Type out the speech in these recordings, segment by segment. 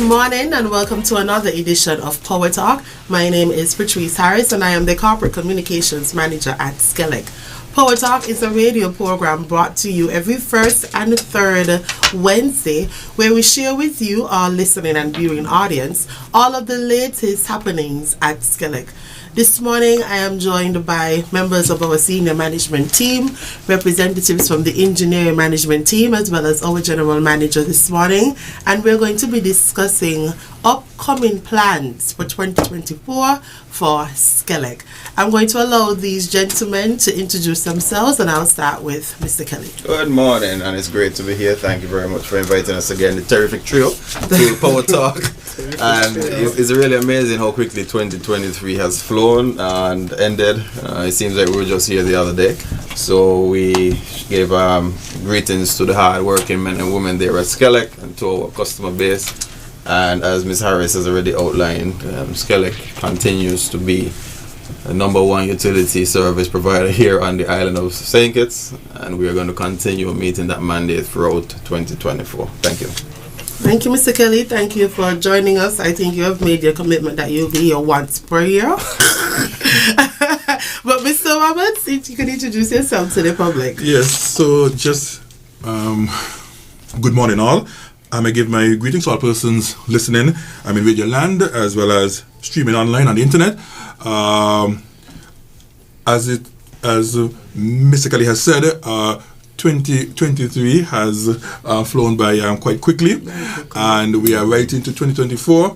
morning and welcome to another edition of PowerTalk. My name is Patrice Harris and I am the Corporate Communications Manager at SKELEC. PowerTalk is a radio program brought to you every first and third Wednesday where we share with you, our listening and viewing audience, all of the latest happenings at SKELEC. This morning, I am joined by members of our senior management team, representatives from the engineering management team, as well as our general manager this morning. And we're going to be discussing upcoming plans for 2024 for SKELEC. I'm going to allow these gentlemen to introduce themselves, and I'll start with Mr. Kelly. Good morning, and it's great to be here. Thank you very much for inviting us again, the terrific trio, to Power Talk. And it's really amazing how quickly 2023 has flown and ended. It seems like we were just here the other day. So we gave greetings to the hard-working men and women there at SKELEC and to our customer base. And as Ms. Harris has already outlined, SKELEC continues to be the #1 utility service provider here on the island of St. Kitts, and we are going to continue meeting that mandate throughout 2024. Thank you. Thank you, Mr. Kelly. Thank you for joining us. I think you have made your commitment that you'll be here once per year. But Mr. Roberts, if you can introduce yourself to the public. Yes, so just good morning all. I may give my greetings to all persons listening. I'm in Radio Land as well as streaming online on the internet. As Mr. Kelly has said, 2023 has flown by quite quickly, and we are right into 2024.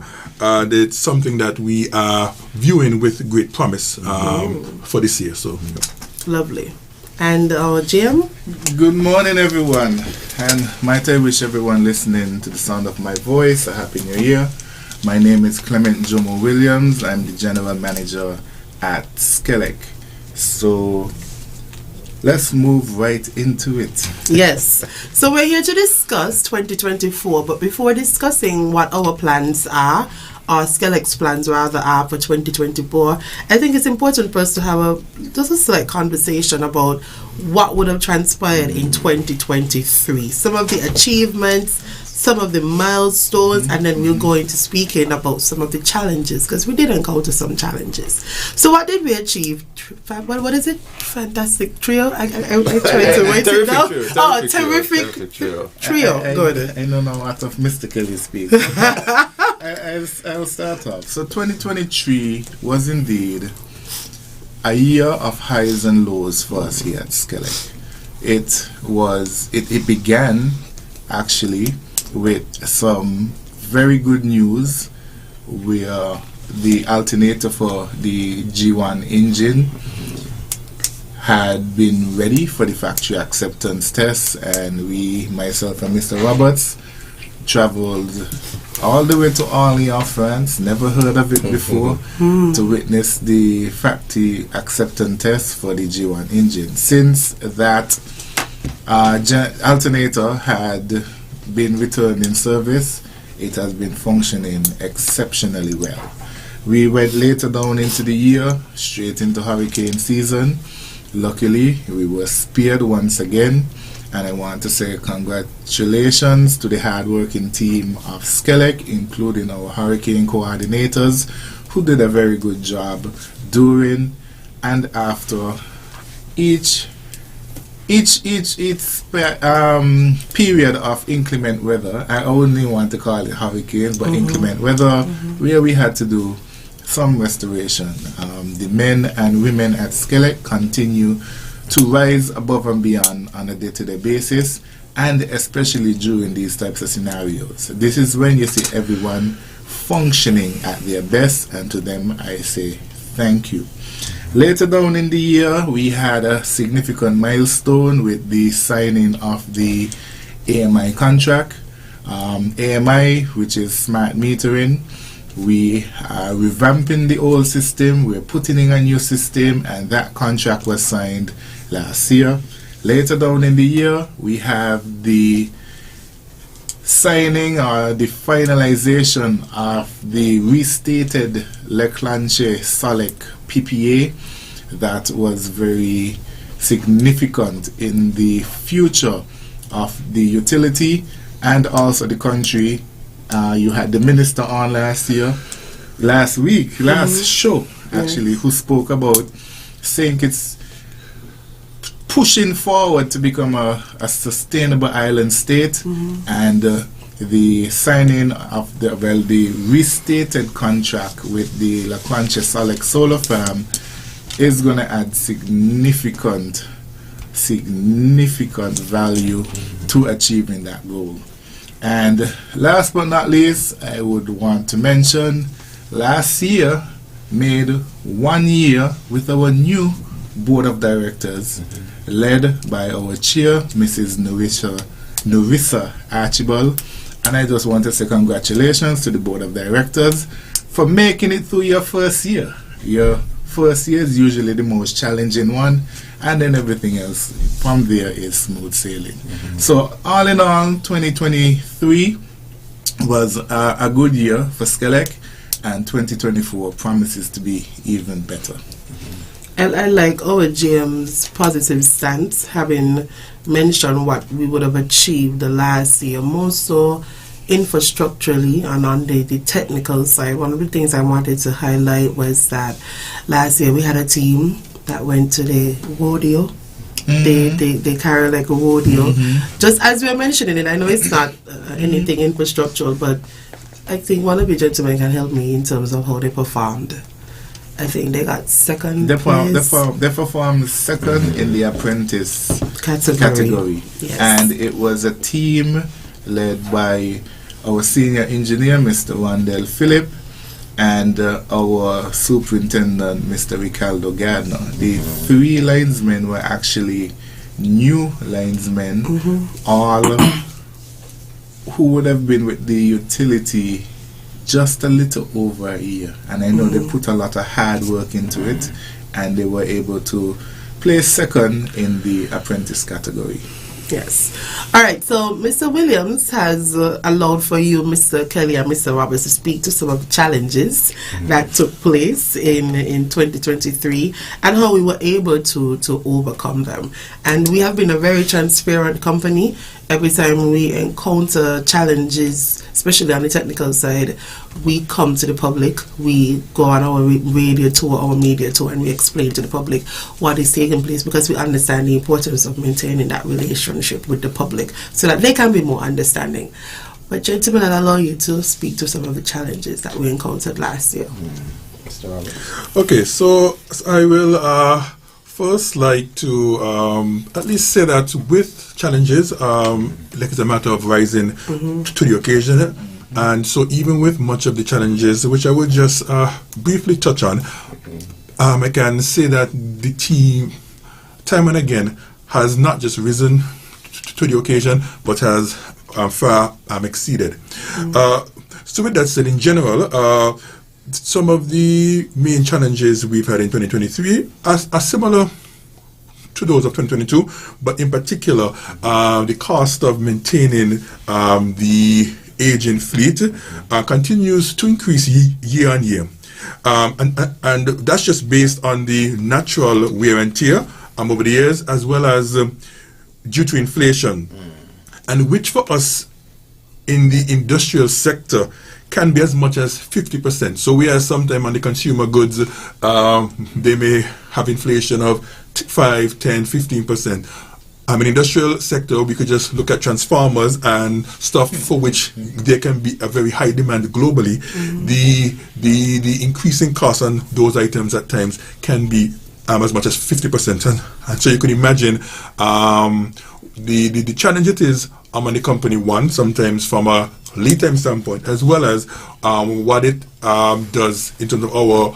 It's something that we are viewing with great promise for this year. So, lovely. And Jim? Good morning, everyone, and might I wish everyone listening to the sound of my voice a happy new year. My name is Clement Jomo Williams. I'm the general manager at SKELEC. So let's move right into it. Yes. So we're here to discuss 2024, but before discussing what our plans are, or SKELEC's plans rather are for 2024, I think it's important for us to have a slight conversation about what would have transpired in 2023. Some of the achievements, some of the milestones, and then we'll go into speaking about some of the challenges, because we did encounter some challenges. So what did we achieve? What is it? Fantastic trio? I tried to write it down. Terrific trio. Go ahead. I know now out of Mr. Kelly speak. I'll start off. So 2023 was indeed a year of highs and lows for us here at SKELEC. It began actually with some very good news where the alternator for the G1 engine had been ready for the factory acceptance test, and we, myself and Mr. Roberts, traveled all the way to Orléans, France, never heard of it before, to witness the factory acceptance test for the G1 engine. Since that alternator had been returned in service, it has been functioning exceptionally well. We went later down into the year, straight into hurricane season. Luckily, we were spared once again, and I want to say congratulations to the hard-working team of SKELEC, including our hurricane coordinators, who did a very good job during and after each period of inclement weather. I only want to call it hurricanes, but inclement weather, where we had to do some restoration. The men and women at SKELEC continue to rise above and beyond on a day-to-day basis, and especially during these types of scenarios. This is when you see everyone functioning at their best, and to them I say thank you. Later down in the year, we had a significant milestone with the signing of the AMI contract. AMI, which is smart metering. We are revamping the old system, we're putting in a new system, and that contract was signed last year. Later down in the year, we have the signing or the finalization of the restated Leclanche-Solec PPA that was very significant in the future of the utility and also the country You had the minister on last show actually, who spoke about saying it's pushing forward to become a sustainable island state, and the signing of the restated contract with the La Concha Solec Solar Farm is going to add significant value to achieving that goal. And last but not least, I would want to mention last year made 1 year with our new board of directors, led by our chair, Mrs. Nerissa Archibald. And I just want to say congratulations to the board of directors for making it through your first year. Your first year is usually the most challenging one, and then everything else from there is smooth sailing. So all in all, 2023 was a good year for SKELEC, and 2024 promises to be even better. And I like our GM's positive stance, having mentioned what we would have achieved the last year, more so infrastructurally and on the technical side. One of the things I wanted to highlight was that last year we had a team that went to the rodeo. They carry like a rodeo. Just as we were mentioning it, I know it's not anything infrastructural, but I think one of you gentlemen can help me in terms of how they performed. I think they got second place. They performed second in the apprentice category. Yes. And it was a team led by our senior engineer, Mr. Wandel Phillip, and our superintendent, Mr. Ricardo Gardner. The three linesmen were actually new linesmen, all who would have been with the utility just a little over a year, and I know they put a lot of hard work into it, and they were able to place second in the apprentice category. Yes. All right. So Mr. Williams has allowed for you, Mr. Kelly and Mr. Roberts, to speak to some of the challenges that took place in 2023 and how we were able to overcome them. And we have been a very transparent company. Every time we encounter challenges, especially on the technical side, we come to the public. We go on our radio tour, our media tour, and we explain to the public what is taking place, because we understand the importance of maintaining that relationship with the public so that they can be more understanding. But gentlemen, I'll allow you to speak to some of the challenges that we encountered last year. Mr. Robert. Okay, so I will first like to at least say that with challenges, like it's a matter of rising to the occasion. And so even with much of the challenges, which I would just briefly touch on, I can say that the team, time and again, has not just risen to the occasion, but has far exceeded. So with that said, in general, some of the main challenges we've had in 2023 are similar to those of 2022, but in particular, the cost of maintaining the aging fleet continues to increase year on year. And that's just based on the natural wear and tear over the years, as well as due to inflation, and which for us in the industrial sector can be as much as 50%. So we are sometimes on the consumer goods, they may have inflation of 5, 10, 15%. In industrial sector, we could just look at transformers and stuff for which there can be a very high demand globally. The increasing cost on those items at times can be as much as 50%. And so you can imagine the challenge it is on the company, one, sometimes from a lead time standpoint, as well as what it does in terms of our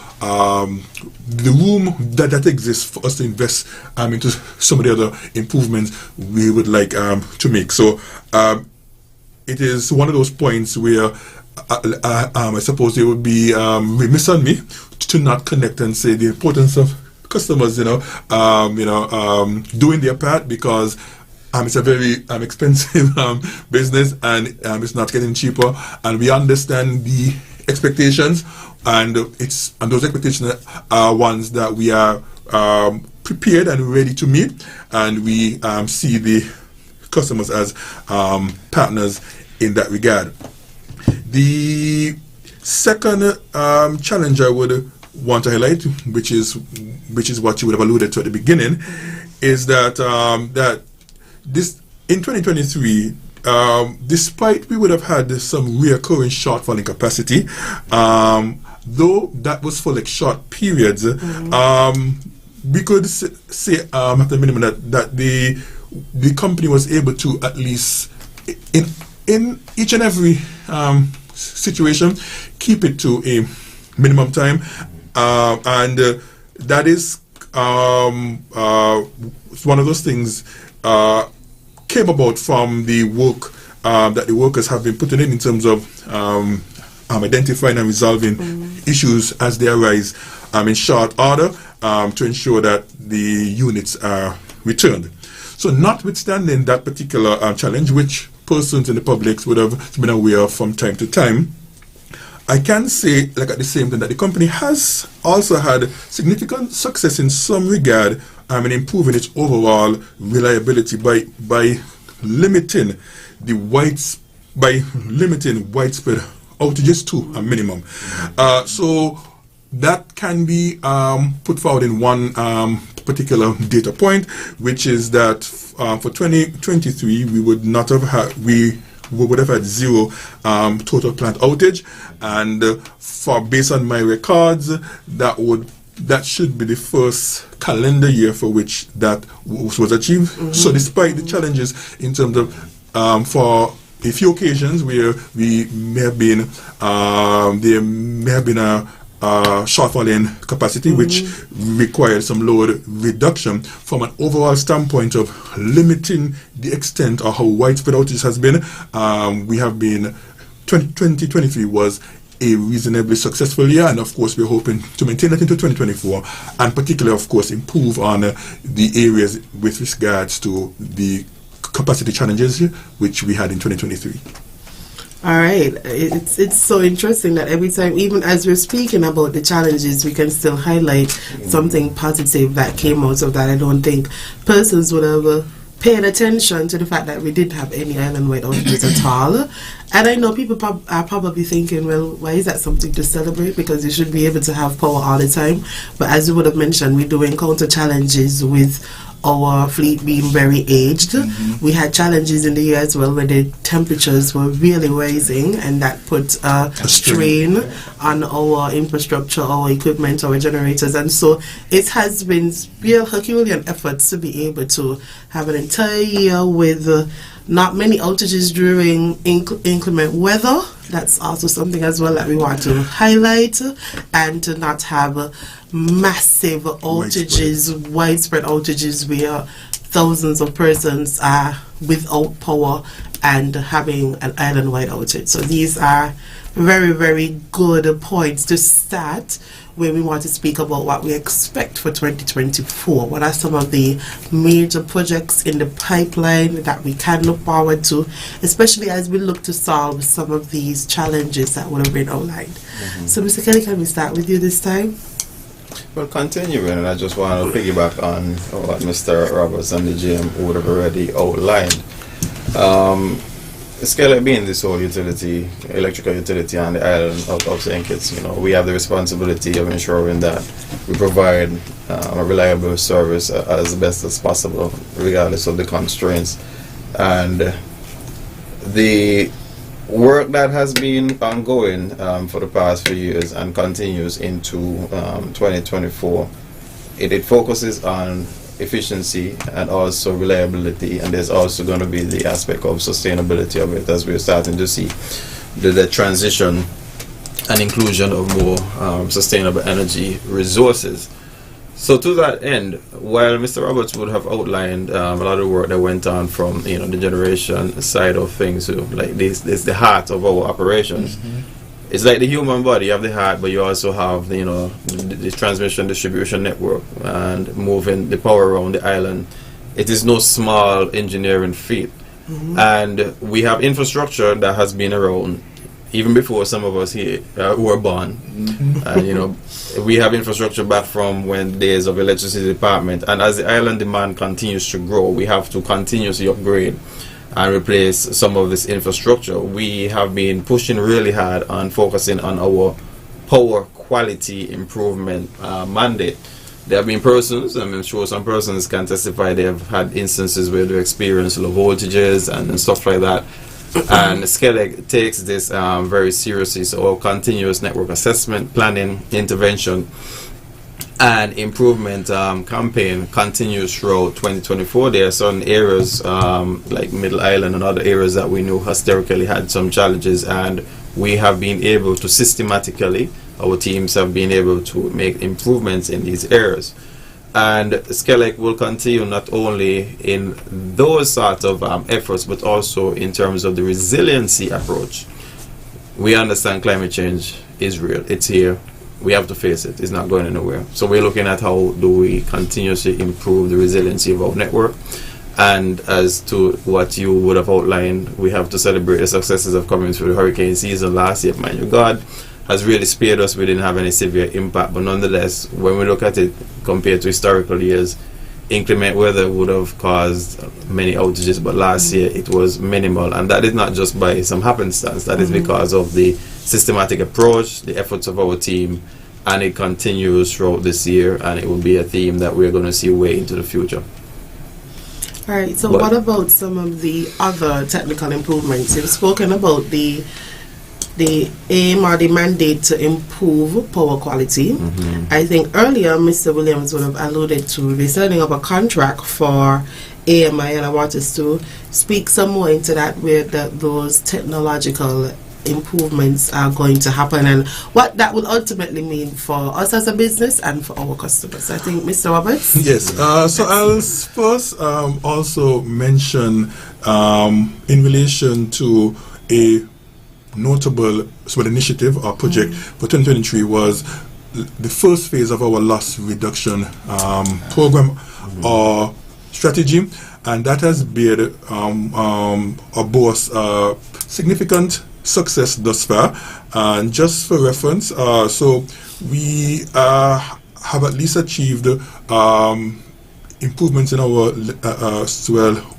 the room that exists for us to invest into some of the other improvements we would like to make. So it is one of those points where I suppose it would be remiss on me to not connect and say the importance of customers, doing their part, because it's a very expensive business, and it's not getting cheaper, and we understand the expectations, and those expectations are ones that we are prepared and ready to meet, and we see the customers as partners in that regard. The second challenge I would want to highlight, which is what you would have alluded to at the beginning, is that that this in 2023, despite we would have had some reoccurring shortfall in capacity, though that was for like short periods, we could say at the minimum that the company was able to, at least in each and every situation, keep it to a minimum time, and that is one of those things came about from the work that the workers have been putting in terms of identifying and resolving issues as they arise in short order, to ensure that the units are returned. So notwithstanding that particular challenge, which persons in the public would have been aware of from time to time, I can say, like at the same time, that the company has also had significant success in some regard in improving its overall reliability by limiting widespread outages to a minimum. So that can be put forward in one particular data point, which is that for 2023 we would have had zero total plant outage, and based on my records, that should be the first calendar year for which that was achieved. So despite the challenges in terms of for a few occasions where we may have been there may have been a shortfall in capacity, which required some load reduction, from an overall standpoint of limiting the extent of how widespread outage has been. We have been 2023 was a reasonably successful year, and of course we're hoping to maintain that into 2024, and particularly of course improve on the areas with regards to the capacity challenges which we had in 2023. All right, it's so interesting that every time, even as we're speaking about the challenges, we can still highlight something positive that came out of that. I don't think persons would have paid attention to the fact that we didn't have any island-wide outages at all. And I know people are probably thinking, well, why is that something to celebrate? Because you should be able to have power all the time. But as you would have mentioned, we do encounter challenges with our fleet being very aged. We had challenges in the year as well where the temperatures were really rising, and that put a strain on our infrastructure, our equipment, our generators. And so it has been real Herculean efforts to be able to have an entire year with not many outages during inclement weather. That's also something as well that we want to highlight, and to not have massive outages, widespread outages where thousands of persons are without power and having an island-wide outage. So these are very, very good points to start where we want to speak about what we expect for 2024. What are some of the major projects in the pipeline that we can look forward to, especially as we look to solve some of these challenges that would have been outlined. So Mr. Kelly, can we start with you this time? Well, continuing, and I just want to piggyback on what Mr. Roberts and the GM would have already outlined. SKELEC being the sole utility, electrical utility on the island of St. Kitts, we have the responsibility of ensuring that we provide a reliable service as best as possible, regardless of the constraints. And the work that has been ongoing for the past few years and continues into 2024, it focuses on efficiency and also reliability, and there's also going to be the aspect of sustainability of it, as we're starting to see the transition and inclusion of more sustainable energy resources. So to that end, while Mr. Roberts would have outlined a lot of work that went on from the generation side of things, so like this is the heart of our operations. It's like the human body. You have the heart, but you also have the transmission distribution network and moving the power around the island. It is no small engineering feat, and we have infrastructure that has been around even before some of us here were born. And we have infrastructure back from when days of electricity department, and as the island demand continues to grow, we have to continuously upgrade and replace some of this infrastructure. We have been pushing really hard on focusing on our power quality improvement mandate. There have been persons, and I'm sure some persons can testify, they have had instances where they experience low voltages and stuff like that. And SKELEC takes this very seriously. So our continuous network assessment, planning, intervention, and improvement campaign continues throughout 2024. There are certain areas like Middle Island and other areas that we know historically had some challenges, and we have been able to systematically, our teams have been able to make improvements in these areas. And SKELEC will continue not only in those sort of efforts, but also in terms of the resiliency approach. We understand climate change is real, it's here. We have to face it. It's not going anywhere. So we're looking at how do we continuously improve the resiliency of our network. And as to what you would have outlined, we have to celebrate the successes of coming through the hurricane season last year. Mind you, God has really spared us. We didn't have any severe impact. But nonetheless, when we look at it compared to historical years, inclement weather would have caused many outages. But last year, it was minimal. And that is not just by some happenstance. That is because of the systematic approach, the efforts of our team, and it continues throughout this year, and it will be a theme that we're going to see way into the future. All right, so what about some of the other technical improvements? You've spoken about the aim or the mandate to improve power quality. I think earlier Mr. Williams would have alluded to the signing of a contract for AMI, and I want us to speak some more into that, where those technological improvements are going to happen and what that will ultimately mean for us as a business and for our customers. I think Mr. Roberts? Yes, so I'll first also mention in relation to a notable initiative or project for 2023 was the first phase of our loss reduction program or strategy, and that has been a boast significant success thus far. And just for reference, so we have at least achieved improvements in our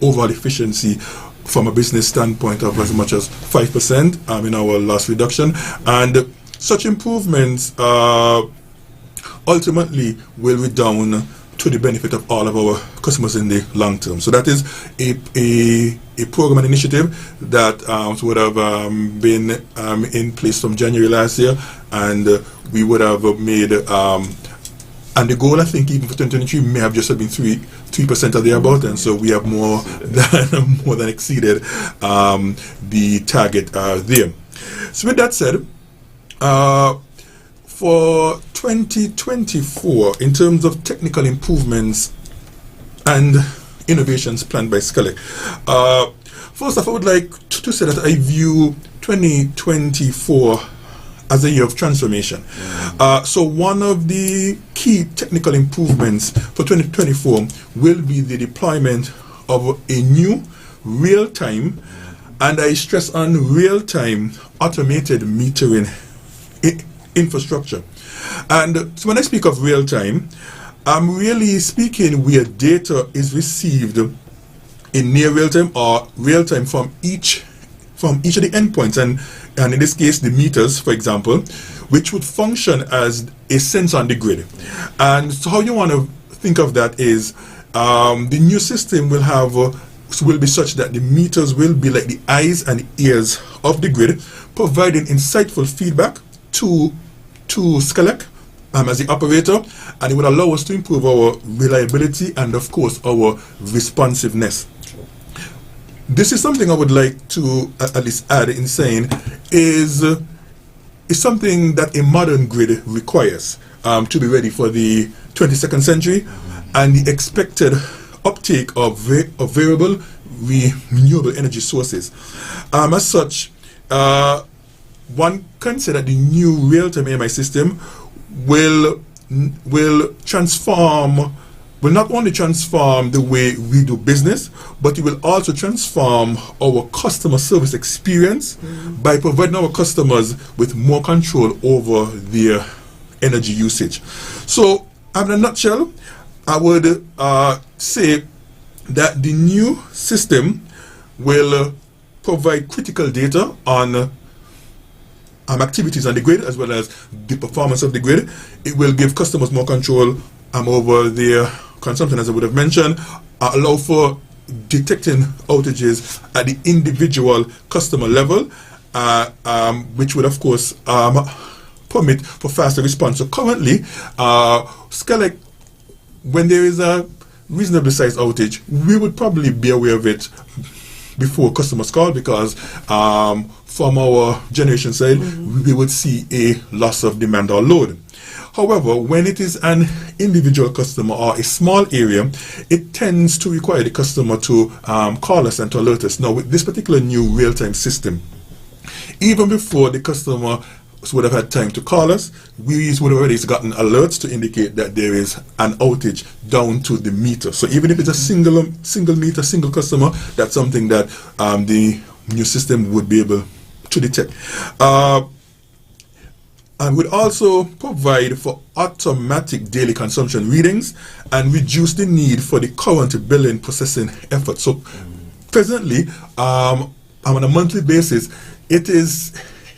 overall efficiency from a business standpoint of as much as 5% in our loss reduction, and such improvements ultimately will redound to the benefit of all of our customers in the long term. So that is a program and initiative that would have been in place from January last year, and we would have made and the goal, I think, even for 2023 may have just been 3% or thereabout, and so we have more than exceeded the target there. So with that said, for 2024, in terms of technical improvements and innovations planned by SKELEC, first off, I would like to say that I view 2024 as a year of transformation. So one of the key technical improvements for 2024 will be the deployment of a new real-time, and I stress on real-time, automated metering infrastructure. And so when I speak of real-time, I'm really speaking where data is received in near real-time or real-time from each of the endpoints, and in this case the meters, for example, which would function as a sensor on the grid. And so how you want to think of that is the new system will be such that the meters will be like the eyes and ears of the grid, providing insightful feedback to SKELEC as the operator, and it would allow us to improve our reliability and of course our responsiveness. This is something I would like to at least add in saying is something that a modern grid requires to be ready for the 22nd century and the expected uptake of variable renewable energy sources. As such, one can say that the new real-time AMI system will not only transform the way we do business, but it will also transform our customer service experience by providing our customers with more control over their energy usage. So, in a nutshell, I would say that the new system will provide critical data on activities on the grid as well as the performance of the grid. It will give customers more control over their consumption, as I would have mentioned, allow for detecting outages at the individual customer level, which would of course permit for faster response. So currently, SKELEC, when there is a reasonably sized outage, we would probably be aware of it before customers call, because from our generation side, we would see a loss of demand or load. However, when it is an individual customer or a small area, it tends to require the customer to call us and to alert us. Now, with this particular new real-time system, even before the customer would have had time to call us, we would have already gotten alerts to indicate that there is an outage down to the meter. So even if it's a single meter, single customer, that's something that the new system would be able to detect. And would also provide for automatic daily consumption readings and reduce the need for the current billing processing effort. So presently, on a monthly basis, it is,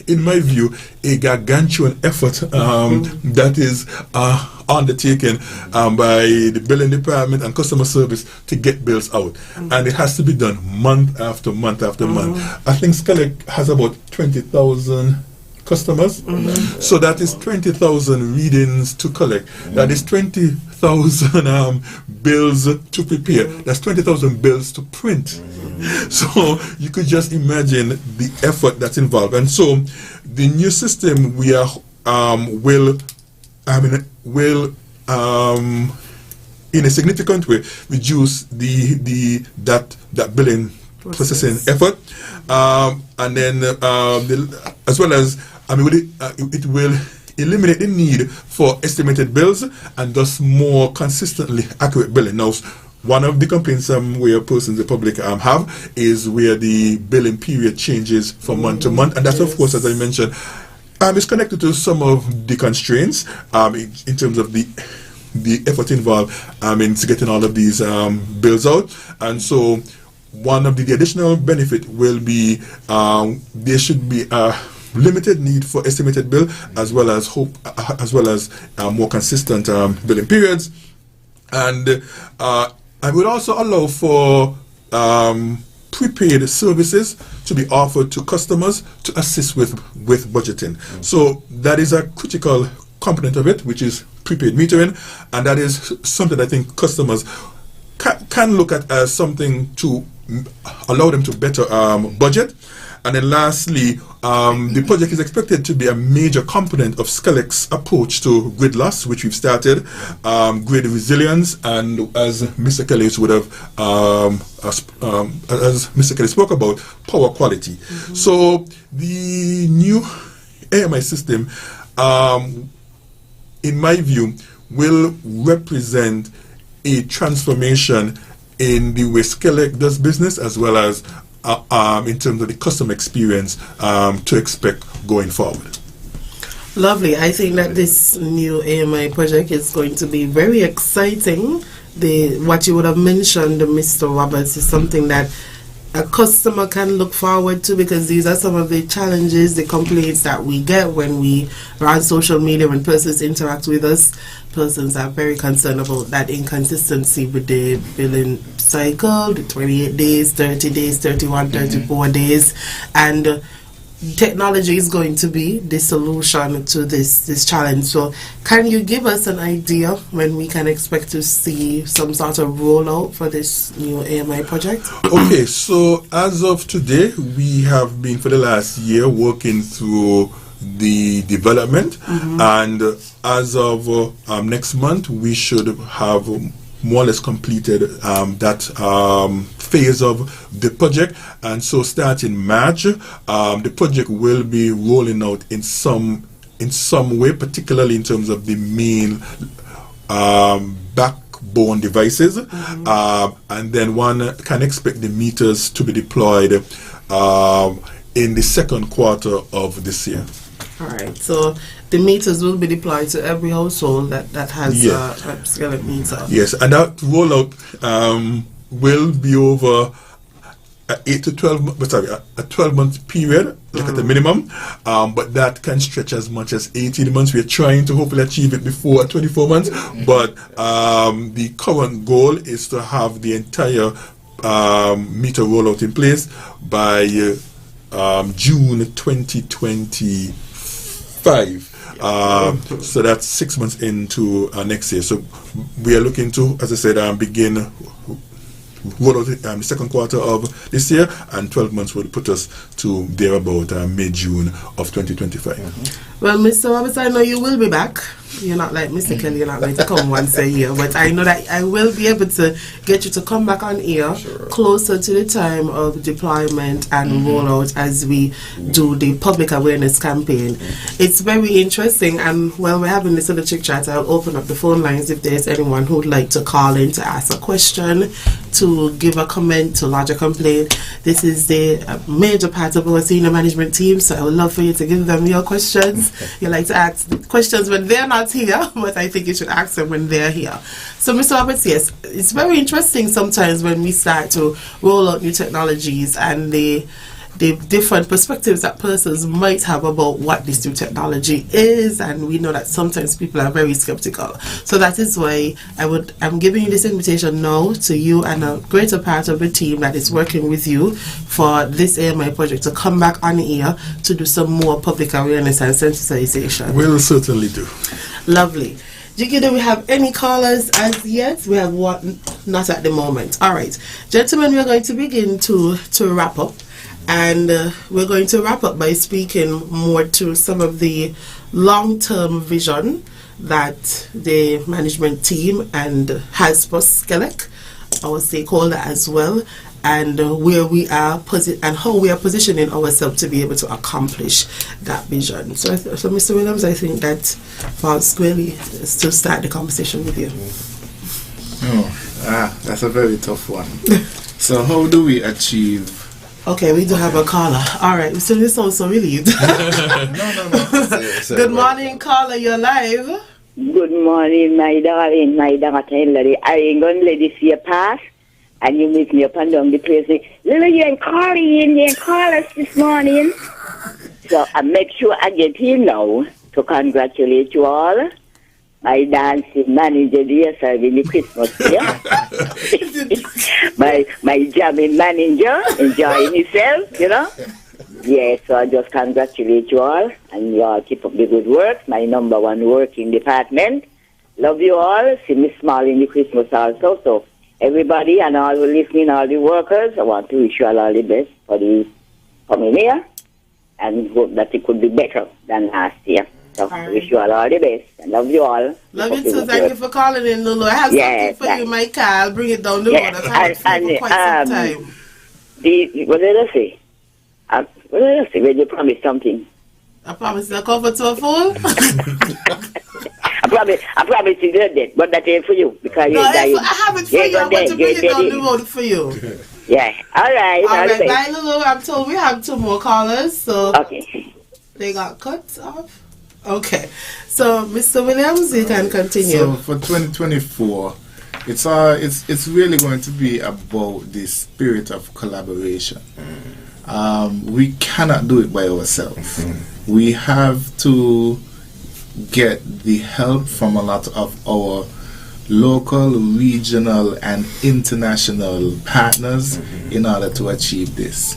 in my view, a gargantuan effort that is undertaken by the billing department and customer service to get bills out. And it has to be done month after month after month. I think SKELEC has about 20,000 customers. So that is 20,000 readings to collect. That is 20,000 bills to prepare. That's 20,000 bills to print. So you could just imagine the effort that's involved. And so the new system we are will in a significant way reduce that billing processing effort, and then as well as it will eliminate the need for estimated bills and thus more consistently accurate billing. Now, one of the complaints where persons, the public have, is where the billing period changes from month to month, and that's of course, as I mentioned, is connected to some of the constraints in terms of the effort involved in getting all of these bills out. And so one of the additional benefit will be there should be a limited need for estimated bill, as well as more consistent billing periods, and I would also allow for prepaid services to be offered to customers to assist with budgeting. So that is a critical component of it, which is prepaid metering, and that is something I think customers can look at as something to allow them to better budget. And then lastly, the project is expected to be a major component of SKELEC's approach to grid loss, which we've started, grid resilience, and as Mr. Kelly would have, as Mr. Kelly spoke about, power quality. So the new AMI system, in my view, will represent a transformation in the way SKELEC does business, as well as in terms of the customer experience to expect going forward. Lovely. I think that this new AMI project is going to be very exciting. What you would have mentioned, Mr. Roberts, is something that a customer can look forward to, because these are some of the challenges, the complaints that we get when we are on social media, when persons interact with us. Persons are very concerned about that inconsistency with the billing cycle, the 28 days, 30 days, 31, 34 days, and technology is going to be the solution to this challenge. So can you give us an idea when we can expect to see some sort of rollout for this new AMI project? Okay, so as of today, we have been for the last year working through the development, and as of next month, we should have more or less completed that phase of the project. And so starting March, the project will be rolling out in some way, particularly in terms of the main backbone devices, and then one can expect the meters to be deployed in the second quarter of this year. All right, so the meters will be deployed to every household that has a SKELEC meter. Yes, and that rollout will be over a 8 to 12, a 12-month period, like at the minimum, but that can stretch as much as 18 months. We're trying to hopefully achieve it before 24 months, but the current goal is to have the entire meter rollout in place by June 2025. So that's 6 months into next year. So we are looking to, as I said, begin roll out the second quarter of this year, and 12 months will put us to there about mid-June of 2025. Well, Mr. Roberts, I know you will be back. You're not like Mr. Kelly, you're not going to come once a year, but I know that I will be able to get you to come back on air closer to the time of deployment and rollout as we do the public awareness campaign. It's very interesting, and while we're having this little chit-chat, I'll open up the phone lines if there's anyone who would like to call in to ask a question, to give a comment, to lodge a complaint. This is the major part of our senior management team, so I would love for you to give them your questions. You like to ask the questions when they're not here, but I think you should ask them when they're here. So, Mr. Roberts, yes, it's very interesting sometimes when we start to roll out new technologies and the different perspectives that persons might have about what this new technology is, and we know that sometimes people are very skeptical. So that is why I'm giving you this invitation now to you and a greater part of the team that is working with you for this AMI project to come back on air to do some more public awareness and sensitization. We'll certainly do. Lovely. Jiggy, do we have any callers as yet? We have one, not at the moment. All right, gentlemen, we're going to begin to wrap up. And we're going to wrap up by speaking more to some of the long-term vision that the management team and has for SKELEC, our stakeholder as well, and where we are and how we are positioning ourselves to be able to accomplish that vision. So Mr. Williams, I think that falls squarely to start the conversation with you. That's a very tough one. So how do we achieve? Okay, we do have a caller. All right, so this sounds so relieved. No. Good morning, caller. You're live. Good morning, my darling, my daughter. I ain't going to let this year pass, and you meet me up and down the place. Lily, you ain't call us this morning. So I make sure I get in now to congratulate you all. My dancing manager there serving the Christmas here. my jamming manager enjoying himself, you know. Yes, so I just congratulate you all, and you all keep up the good work. My number one working department. Love you all. See me smiling the Christmas also. So everybody and all who listening, all the workers, I want to wish you all the best for the coming year, and hope that it could be better than last year. So I wish you all the best. I love you all. Love you too. Thank you for calling in, Lulu. I have something for you, Michael. I'll bring it down the road. I've had it for quite some time. What did I say? What did I say? When you promise something? I promise to cover to a fool. I promise you did it, but that ain't for you. Because no, I have it for you. I want to bring it down the road for you. Yeah. All right. All right. Bye, Lulu. I'm told we have 2 more callers. So okay. They got cut off. Okay, so Mr. Williams, you can continue. So for 2024, it's really going to be about the spirit of collaboration. We cannot do it by ourselves. We have to get the help from a lot of our local, regional, and international partners in order to achieve this.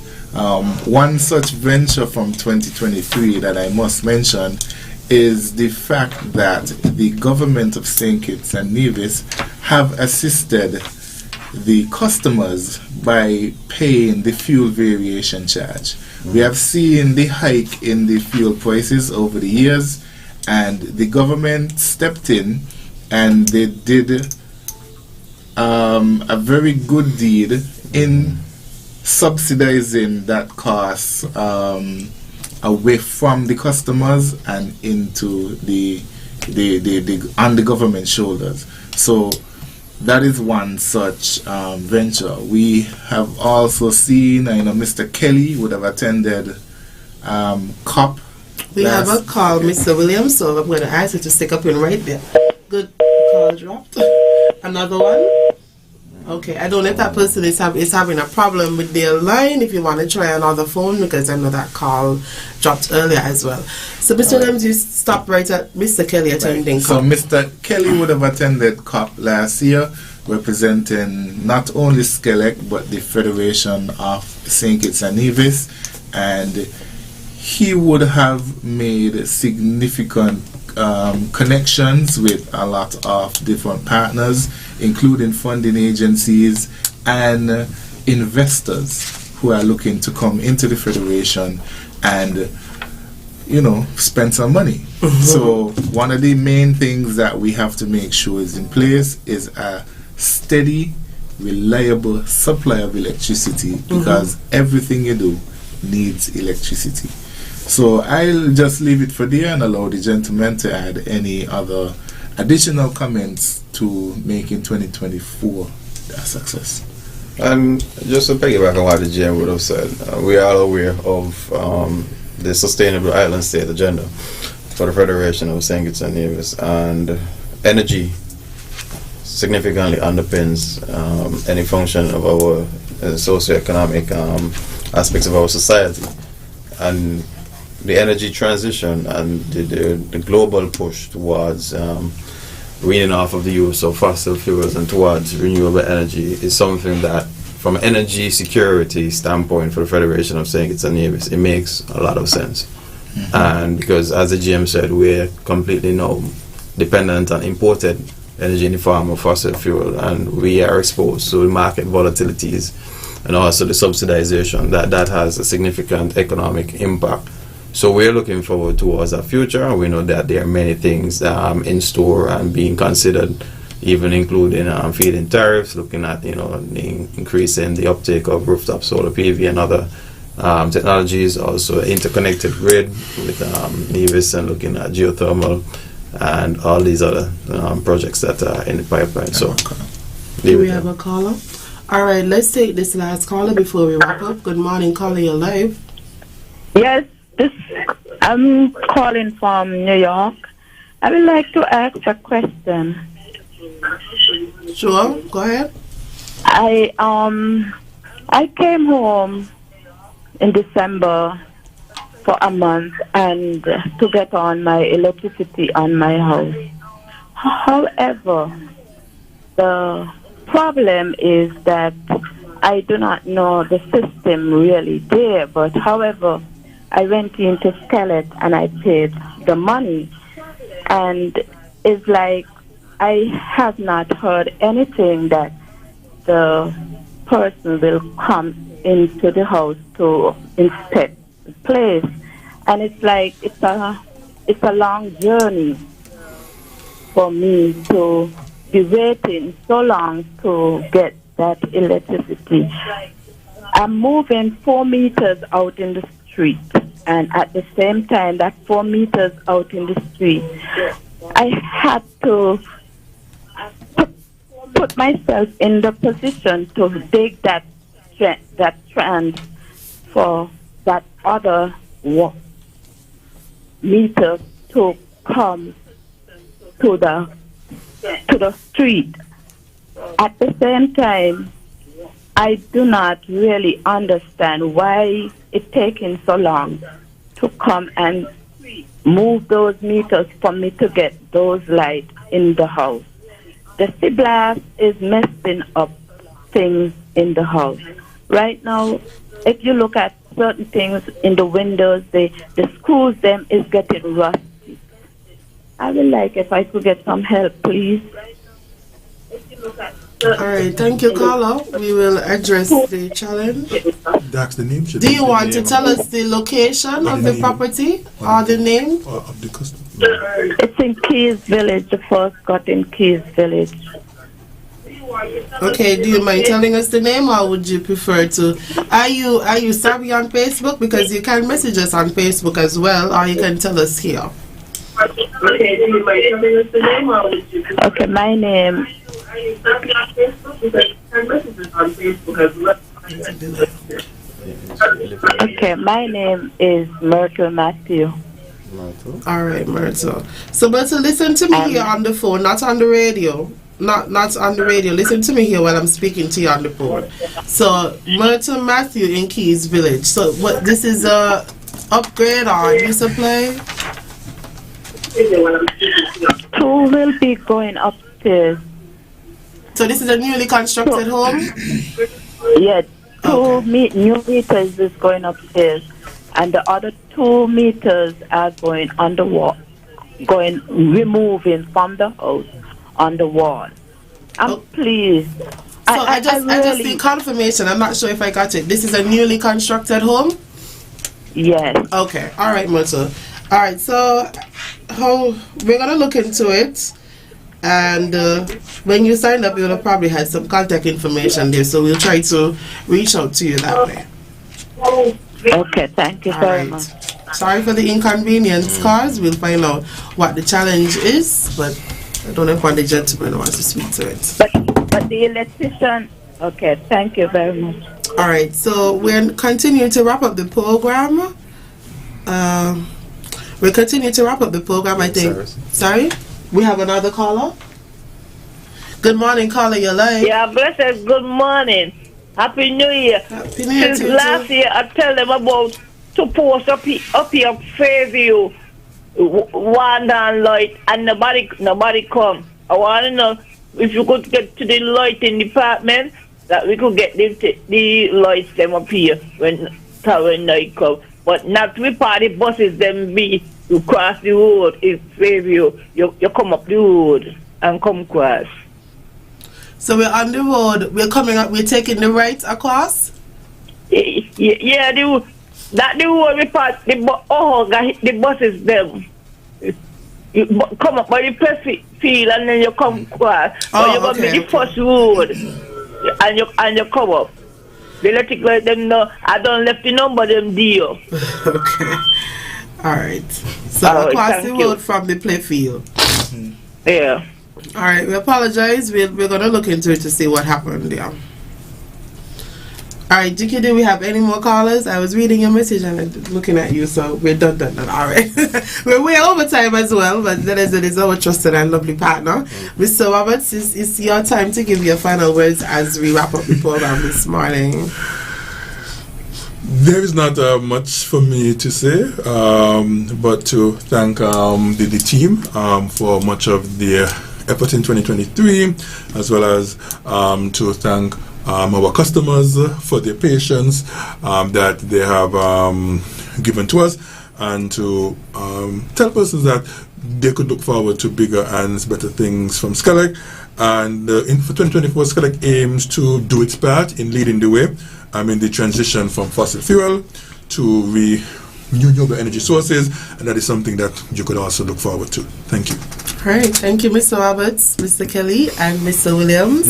One such venture from 2023 that I must mention is the fact that the government of St. Kitts and Nevis have assisted the customers by paying the fuel variation charge. We have seen the hike in the fuel prices over the years, and the government stepped in and they did a very good deed in subsidizing that cost away from the customers and into the on the government shoulders. So that is one such venture. We have also seen, I know Mr. Kelly would have attended COP. We have a call, Mr. Williams, so I'm going to ask you to stick up in right there. Good, call dropped. Another one. Okay, I don't know if that person is having a problem with their line. If you want to try another phone, because I know that call dropped earlier as well. So, Mr. Lems, you stopped right at Mr. Kelly attending So, COP. Mr. Kelly would have attended COP last year, representing not only SKELEC but the Federation of St. Kitts and Nevis, and he would have made significant connections with a lot of different partners, including funding agencies and investors who are looking to come into the Federation and, you know, spend some money. So one of the main things that we have to make sure is in place is a steady, reliable supply of electricity, because everything you do needs electricity. So I'll just leave it for there and allow the gentleman to add any other additional comments to making 2024 a success. And just to piggyback on what the GM would have said, we are aware of the Sustainable Island State agenda for the Federation of St. Kitts and Nevis, and energy significantly underpins any function of our socioeconomic aspects of our society. And the energy transition and the global push towards weaning off of the use of fossil fuels and towards renewable energy is something that, from an energy security standpoint for the Federation of St. Kitts and Nevis, it makes a lot of sense. And because, as the GM said, we're completely now dependent on imported energy in the form of fossil fuel, and we are exposed to market volatilities and also the subsidization that has a significant economic impact. So we're looking forward towards our future. We know that there are many things in store and being considered, even including feed-in tariffs, looking at, you know, the increase in the uptake of rooftop solar PV and other technologies, also interconnected grid with Nevis, and looking at geothermal and all these other projects that are in the pipeline. So Do we have a caller? All right, let's take this last caller before we wrap up. Good morning, caller, you're live. Yes, I'm calling from New York. I would like to ask a question. Sure, go ahead. I came home in December for a month and to get on my electricity on my house. However, the problem is that I do not know the system really there, but however, I went into SKELEC and I paid the money, and it's like I have not heard anything that the person will come into the house to inspect the place, and it's like it's a long journey for me to be waiting so long to get that electricity. I'm moving 4 meters out in the street, and at the same time, that 4 meters out in the street, I had to put myself in the position to dig that strand for that other meter to come to the street. At the same time, I do not really understand why it's taking so long to come and move those meters for me to get those lights in the house. The sea blast is messing up things in the house. Right now, if you look at certain things in the windows, the screws them is getting rusty. I would like if I could get some help, please. All right, thank you, caller. We will address the challenge. That's the name. Do you want to tell us the location of the property or the name? Of the customer. It's in Keys Village, the first cut in Keys Village. Okay, do you mind telling us the name, or would you prefer to? Are you savvy on Facebook? Because you can message us on Facebook as well, or you can tell us here. Okay, do you mind telling us the name, or would you prefer? Okay, my name. Okay, my name is Myrtle Matthew. All right, Myrtle. So, Myrtle, listen to me here on the phone, not on the radio. not on the radio. Listen to me here while I'm speaking to you on the phone. So Merton Matthew in Keys Village. So what? This is a upgrade or new supply? Two will be going upstairs. So this is a newly constructed home? Yeah, two new meters is going upstairs, and the other 2 meters are going on the wall, removing from the house on the wall. I'm pleased. So I just need confirmation. I'm not sure if I got it. This is a newly constructed home? Yes. Okay. All right, Myrtle. All right. So we're gonna look into it, and when you sign up, you'll probably have some contact information there. So we'll try to reach out to you that way. Okay. Thank you very much. Sorry for the inconvenience caused. We'll find out what the challenge is, but I don't know if one of the gentlemen wants to speak to it. But the electrician. Okay. Thank you very much. All right. So we're continuing to wrap up the program. We'll continue to wrap up the program, I think. Sorry? We have another caller? Good morning, caller. You're live. Yeah, blessed good morning. Happy New Year. Happy New Year. Since last year, I tell them about to post up here Fairview, one light, and nobody come. I want to know if you could get to the lighting department, that we could get the lights them up here when night come. But not with party buses, them be you cross the road. It's Fairview. You come up the road and come across. So we're on the road. We're coming up. We're taking the right across. Yeah, the road we pass. The buses them. You come up by the press field and then you come across. Oh, you go to the first road and you come up. The electric light them know. I don't left the number them deal. Okay. All right. So across the road from the playfield. Yeah. All right. We apologize. We're gonna look into it to see what happened there. All right, Jiki, do we have any more callers? I was reading your message and looking at you, so we're done. All right. We're way over time as well, but that is our trusted and lovely partner. Mr. Roberts, it's your time to give your final words as we wrap up the program this morning. There is not much for me to say, but to thank the team for much of their effort in 2023, as well as to thank our customers for their patience that they have given to us, and to tell persons that they could look forward to bigger and better things from SKELEC. And for 2024, SKELEC aims to do its part in leading the way in the transition from fossil fuel to renewable energy sources, and that is something that you could also look forward to. Thank you. All right, thank you, Mr. Roberts, Mr. Kelly, and Mr. Williams.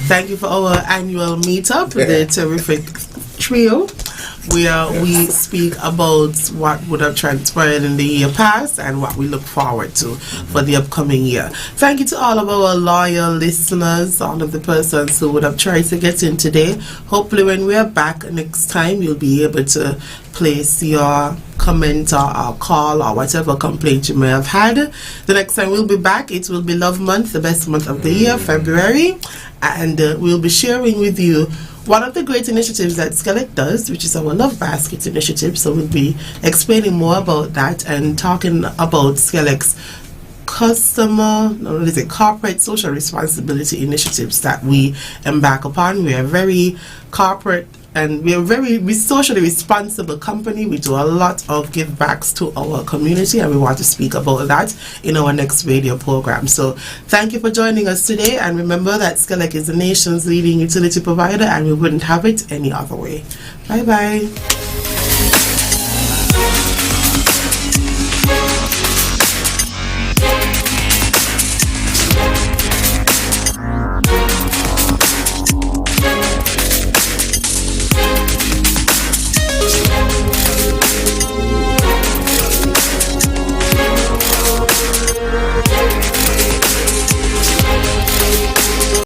Thank you for our annual meetup, the terrific trio, where we speak about what would have transpired in the year past and what we look forward to for the upcoming year. Thank you to all of our loyal listeners, all of the persons who would have tried to get in today. Hopefully when we are back next time, you'll be able to place your comment or call or whatever complaint you may have had. The next time we'll be back, it will be Love Month, the best month of the year, February, and we'll be sharing with you one of the great initiatives that SKELEC does, which is our Love Basket initiative. So we'll be explaining more about that and talking about SKELEC's corporate social responsibility initiatives that we embark upon. We are very corporate and we're a very socially responsible company. We do a lot of give backs to our community, and we want to speak about that in our next radio program. So thank you for joining us today, and remember that SKELEC is the nation's leading utility provider, and we wouldn't have it any other way. Bye bye.